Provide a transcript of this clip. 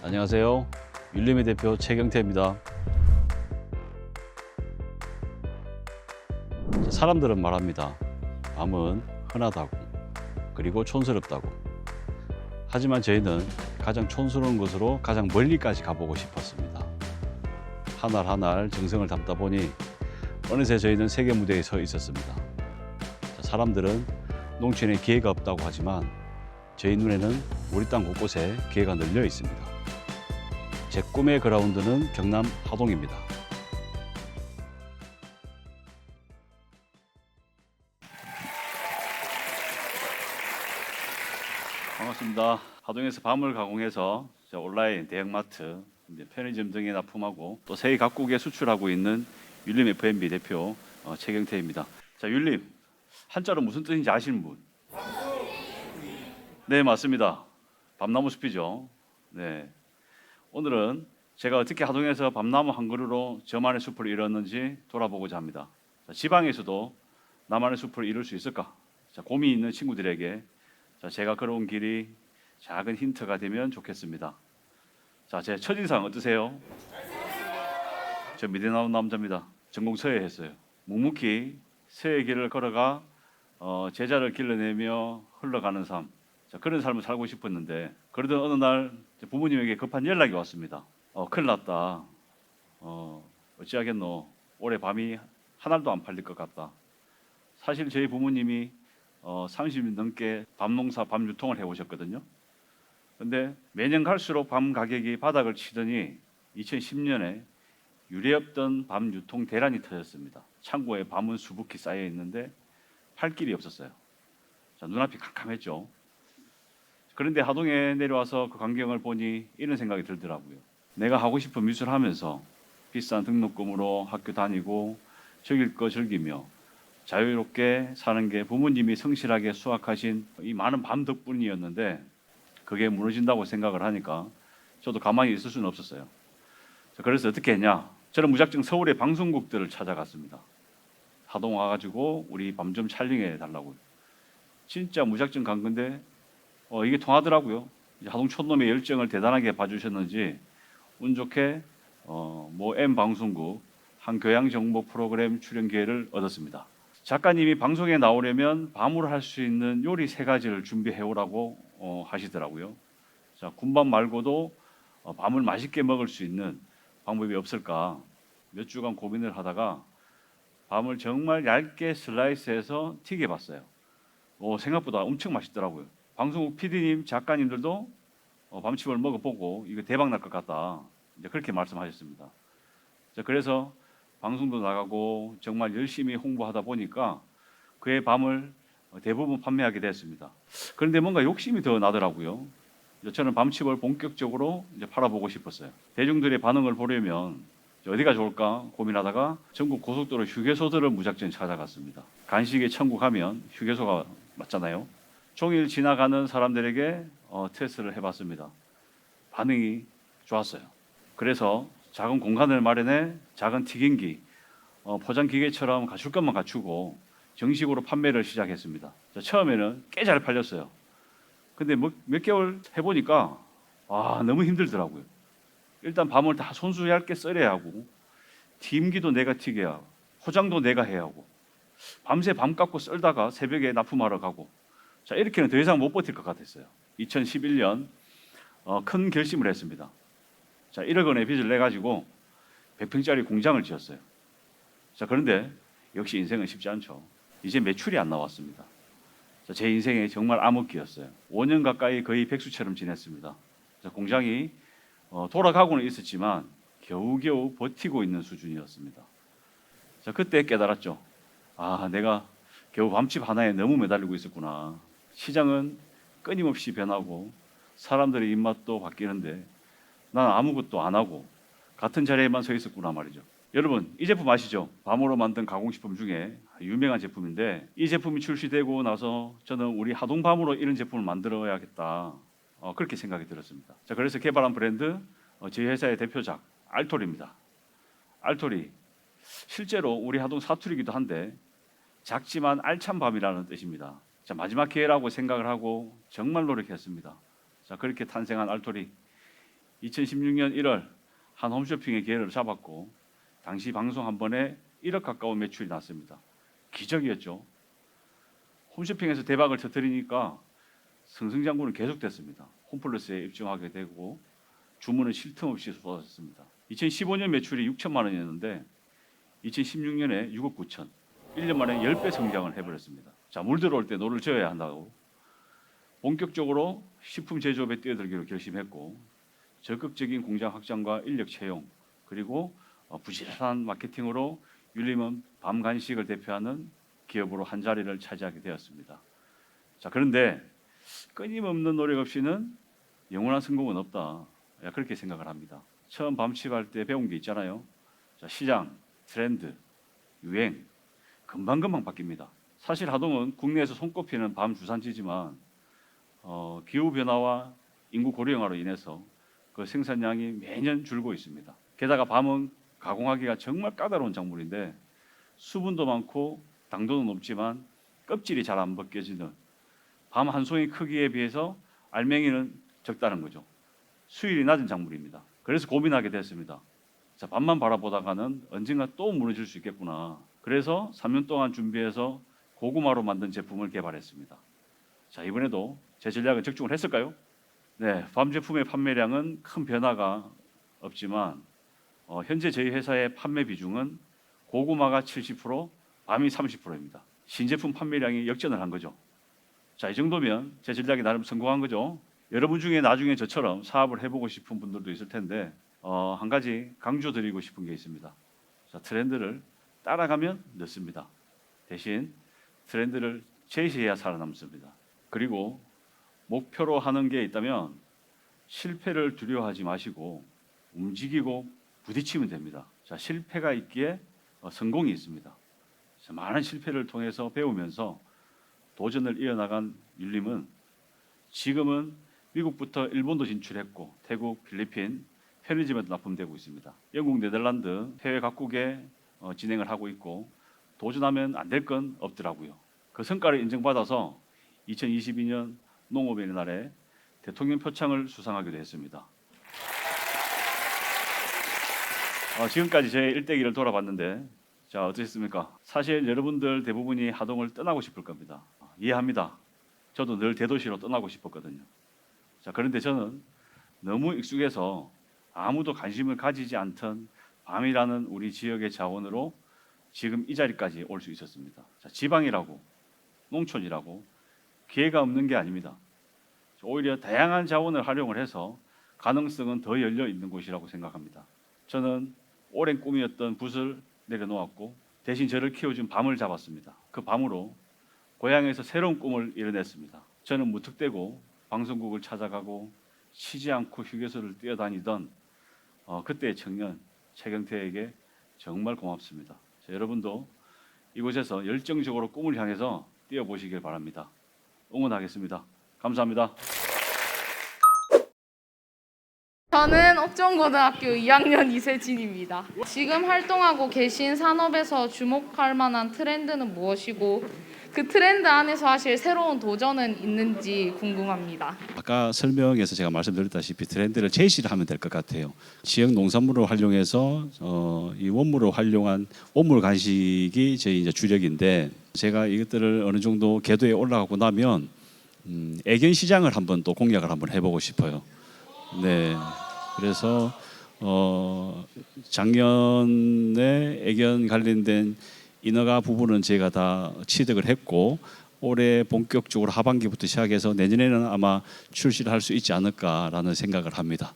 안녕하세요. 율림의 대표 최경태입니다. 사람들은 말합니다. 밤은 흔하다고, 그리고 촌스럽다고. 하지만 저희는 가장 촌스러운 곳으로 가장 멀리까지 가보고 싶었습니다. 한 알 한 알 정성을 담다 보니 어느새 저희는 세계 무대에 서 있었습니다. 사람들은 농촌에 기회가 없다고 하지만 저희 눈에는 우리 땅 곳곳에 기회가 널려 있습니다. 제 꿈의 그라운드는 경남 하동입니다. 반갑습니다. 하동에서 밤을 가공해서 온라인 대형마트, 편의점 등에 납품하고 또 세계 각국에 수출하고 있는 율림 F&B 대표 최경태입니다. 자, 율림 한자로 무슨 뜻인지 아시는 분? 네, 맞습니다. 밤나무 숲이죠. 네. 오늘은 제가 어떻게 하동에서 밤나무 한 그루로 저만의 숲을 이뤘는지 돌아보고자 합니다. 자, 지방에서도 나만의 숲을 이룰 수 있을까? 자, 고민 있는 친구들에게 제가 걸어온 길이 작은 힌트가 되면 좋겠습니다. 자, 제 첫인상 어떠세요? 저 미대 나온 남자입니다. 전공 서예 했어요. 묵묵히 서예 길을 걸어가 제자를 길러내며 흘러가는 삶. 자, 그런 삶을 살고 싶었는데 그러던 어느 날 부모님에게 급한 연락이 왔습니다. 큰일 났다. 어찌하겠노. 올해 밤이 한 알도 안 팔릴 것 같다. 사실 저희 부모님이 30년 넘게 밤농사, 밤 유통을 해오셨거든요. 근데 매년 갈수록 밤 가격이 바닥을 치더니 2010년에 유례없던 밤 유통 대란이 터졌습니다. 창고에 밤은 수북히 쌓여 있는데 팔 길이 없었어요. 자, 눈앞이 캄캄했죠. 그런데 하동에 내려와서 그 광경을 보니 이런 생각이 들더라고요. 내가 하고 싶은 미술 하면서 비싼 등록금으로 학교 다니고 즐길 거 즐기며 자유롭게 사는 게 부모님이 성실하게 수확하신 이 많은 밤 덕분이었는데 그게 무너진다고 생각을 하니까 저도 가만히 있을 수는 없었어요. 그래서 어떻게 했냐? 저는 무작정 서울의 방송국들을 찾아갔습니다. 하동 와가지고 우리 밤 좀 촬영해 달라고요. 진짜 무작정 간 건데 이게 통하더라고요. 하동 촌놈의 열정을 대단하게 봐주셨는지 운 좋게 M 방송국 한 교양 정보 프로그램 출연 기회를 얻었습니다. 작가님이 방송에 나오려면 밤으로 할 수 있는 요리 3가지를 준비해 오라고 하시더라고요. 자, 군밤 말고도 밤을 맛있게 먹을 수 있는 방법이 없을까 몇 주간 고민을 하다가 밤을 정말 얇게 슬라이스해서 튀겨봤어요. 생각보다 엄청 맛있더라고요. 방송국 PD님, 작가님들도 밤침을 먹어보고 이거 대박 날 것 같다. 이제 그렇게 말씀하셨습니다. 자, 그래서 방송도 나가고 정말 열심히 홍보하다 보니까 그의 밤을 대부분 판매하게 됐습니다. 그런데 뭔가 욕심이 더 나더라고요. 저는 밤칩을 본격적으로 이제 팔아보고 싶었어요. 대중들의 반응을 보려면 어디가 좋을까 고민하다가 전국 고속도로 휴게소들을 무작정 찾아갔습니다. 간식의 천국 하면 휴게소가 맞잖아요. 종일 지나가는 사람들에게 테스트를 해봤습니다. 반응이 좋았어요. 그래서 작은 공간을 마련해 작은 튀김기, 포장 기계처럼 갖출 것만 갖추고 정식으로 판매를 시작했습니다. 처음에는 꽤 잘 팔렸어요. 근데 몇 개월 해보니까 너무 힘들더라고요. 일단 밤을 다 손수 얇게 썰어야 하고 튀김기도 내가 튀겨야 하고 포장도 내가 해야 하고 밤새 밤 깎고 썰다가 새벽에 납품하러 가고 자, 이렇게는 더 이상 못 버틸 것 같았어요. 2011년 큰 결심을 했습니다. 자, 1억 원의 빚을 내가지고 100평짜리 공장을 지었어요. 자, 그런데 역시 인생은 쉽지 않죠. 이제 매출이 안 나왔습니다. 자, 제 인생에 정말 암흑기였어요. 5년 가까이 거의 백수처럼 지냈습니다. 자, 공장이 돌아가고는 있었지만 겨우겨우 버티고 있는 수준이었습니다. 자, 그때 깨달았죠. 내가 겨우 밤집 하나에 너무 매달리고 있었구나. 시장은 끊임없이 변하고 사람들의 입맛도 바뀌는데 난 아무것도 안 하고 같은 자리에만 서 있었구나 말이죠. 여러분, 이 제품 아시죠? 밤으로 만든 가공식품 중에 유명한 제품인데 이 제품이 출시되고 나서 저는 우리 하동밤으로 이런 제품을 만들어야겠다 그렇게 생각이 들었습니다. 자, 그래서 개발한 브랜드 저희 회사의 대표작 알토리입니다. 알토리 실제로 우리 하동 사투리이기도 한데 작지만 알찬 밤이라는 뜻입니다. 자, 마지막 기회라고 생각을 하고 정말 노력했습니다. 자, 그렇게 탄생한 알토리 2016년 1월 한 홈쇼핑의 기회를 잡았고 당시 방송 한 번에 1억 가까운 매출이 났습니다. 기적이었죠. 홈쇼핑에서 대박을 터뜨리니까 승승장구는 계속됐습니다. 홈플러스에 입증하게 되고 주문은 쉴 틈 없이 쏟아졌습니다. 2015년 매출이 6천만 원이었는데 2016년에 6억 9천, 1년 만에 10배 성장을 해버렸습니다. 자, 물 들어올 때 노를 저어야 한다고 본격적으로 식품 제조업에 뛰어들기로 결심했고 적극적인 공장 확장과 인력 채용 그리고 부지런한 마케팅으로 율림은 밤 간식을 대표하는 기업으로 한 자리를 차지하게 되었습니다. 자, 그런데 끊임없는 노력 없이는 영원한 성공은 없다. 그렇게 생각을 합니다. 처음 밤칩할 때 배운 게 있잖아요. 자, 시장, 트렌드, 유행 금방금방 바뀝니다. 사실 하동은 국내에서 손꼽히는 밤 주산지지만 기후 변화와 인구 고령화로 인해서 그 생산량이 매년 줄고 있습니다. 게다가 밤은 가공하기가 정말 까다로운 작물인데 수분도 많고 당도는 높지만 껍질이 잘 안 벗겨지는 밤 한 송이 크기에 비해서 알맹이는 적다는 거죠. 수율이 낮은 작물입니다. 그래서 고민하게 됐습니다. 자, 밤만 바라보다가는 언젠가 또 무너질 수 있겠구나. 그래서 3년 동안 준비해서 고구마로 만든 제품을 개발했습니다. 자, 이번에도 제 전략을 적중을 했을까요? 네, 밤 제품의 판매량은 큰 변화가 없지만 현재 저희 회사의 판매 비중은 고구마가 70%, 밤이 30%입니다. 신제품 판매량이 역전을 한 거죠. 자, 이 정도면 제 전략이 나름 성공한 거죠. 여러분 중에 나중에 저처럼 사업을 해보고 싶은 분들도 있을 텐데 한 가지 강조드리고 싶은 게 있습니다. 자, 트렌드를 따라가면 늦습니다. 대신 트렌드를 제시해야 살아남습니다. 그리고 목표로 하는 게 있다면 실패를 두려워하지 마시고 움직이고 부딪히면 됩니다. 자, 실패가 있기에 성공이 있습니다. 자, 많은 실패를 통해서 배우면서 도전을 이어나간 율림은 지금은 미국부터 일본도 진출했고 태국, 필리핀, 편의점에도 납품되고 있습니다. 영국, 네덜란드, 해외 각국에 진행을 하고 있고 도전하면 안 될 건 없더라고요. 그 성과를 인정받아서 2022년 농업의 날에 대통령 표창을 수상하기도 했습니다. 지금까지 제 일대기를 돌아봤는데 자, 어떠셨습니까? 사실 여러분들 대부분이 하동을 떠나고 싶을 겁니다. 이해합니다. 저도 늘 대도시로 떠나고 싶었거든요. 자, 그런데 저는 너무 익숙해서 아무도 관심을 가지지 않던 밤이라는 우리 지역의 자원으로 지금 이 자리까지 올 수 있었습니다. 자, 지방이라고 농촌이라고 기회가 없는 게 아닙니다. 오히려 다양한 자원을 활용을 해서 가능성은 더 열려 있는 곳이라고 생각합니다. 저는 오랜 꿈이었던 붓을 내려놓았고 대신 저를 키워준 밤을 잡았습니다. 그 밤으로 고향에서 새로운 꿈을 이뤄냈습니다. 저는 무턱대고 방송국을 찾아가고 쉬지 않고 휴게소를 뛰어다니던 그때의 청년 최경태에게 정말 고맙습니다. 자, 여러분도 이곳에서 열정적으로 꿈을 향해서 뛰어보시길 바랍니다. 응원하겠습니다. 감사합니다. 저는 옥정고등학교 2학년 이세진입니다. 지금 활동하고 계신 산업에서 주목할 만한 트렌드는 무엇이고 그 트렌드 안에서 하실 새로운 도전은 있는지 궁금합니다. 아까 설명에서 제가 말씀드렸다시피 트렌드를 제시를 하면 될 것 같아요. 지역 농산물을 활용해서 이 원물을 활용한 원물 간식이 저희 이제 주력인데 제가 이것들을 어느 정도 궤도에 올라가고 나면 애견 시장을 한번 또 공략을 한번 해보고 싶어요. 네, 그래서 작년에 애견 관련된 인허가 부분은 제가 다 취득을 했고 올해 본격적으로 하반기부터 시작해서 내년에는 아마 출시를 할 수 있지 않을까라는 생각을 합니다.